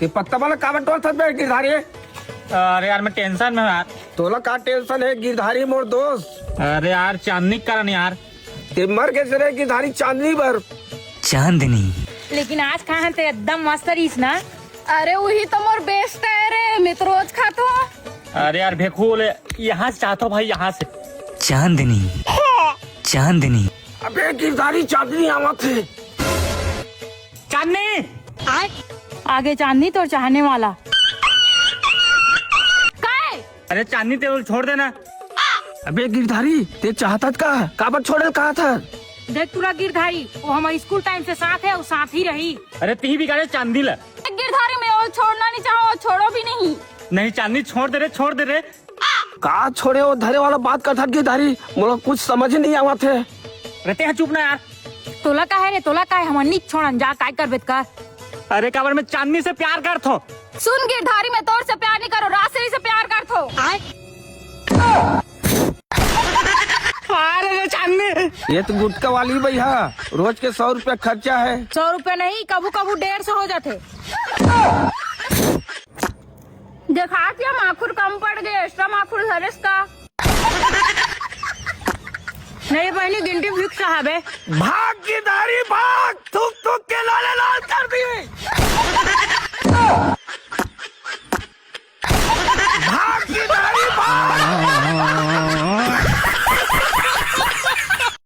ये पत्ता वाला कावट टोल था गिरधारी। अरे यार मैं टेंशन में हूँ यार। तोला का टेंशन है गिरधारी मोर दोस्त। अरे यार चांदनी का कारण यार। ते मर कैसे रहे गिरधारी चांदनी भर। चांदनी लेकिन आज खाए तो एकदम मस्त रहीस ना। अरे वही तो मोर बेस्ट है रे, मैं तो रोज खातो। अरे यार भेखूल यहाँ से चाहता हूँ भाई, यहाँ से। चांदनी चांदनी अबे गिरधारी चांदनी आवा थे। चांदनी आगे चांदनी तो चाहने वाला। अरे चांदनी तेल छोड़ देना। अबे गिरधारी ते चाहता का कावट छोड़े कहा था। देख तुरा गिरधारी वो हमारे स्कूल टाइम से साथ है, वो साथ ही रही। अरे ती बिगाड़े चांदी ला। गिरधारी में और छोड़ना नहीं चाहो, छोड़ो भी नहीं। नहीं चांदनी छोड़ दे रे, छोड़ दे रे। का छोड़े वो धरे वाला बात करता गिरधारी, मुझे कुछ समझ नहीं आवा थे। रहते हैं चुप ना यार। तोला का है रे, तोला का है हमारे निक छोड़न जा काय कर बेत कर। अरे काबर मैं चांदनी से प्यार करता हूँ। सुन गिरधारी में तोर से प्यार नहीं करो, राशि से प्यार करतो। अरे चांदनी ये तो गुटका वाली भैया, रोज के 100 रुपया खर्चा है। 100 रुपए नहीं, कबू कबू 150 हो जाते। देखा माखुर कम पड़ गए, एक्स्ट्रा माखुर धरेस का। नहीं बहनी गिनती फिक्स है बे। भाग गिरधारी भाग।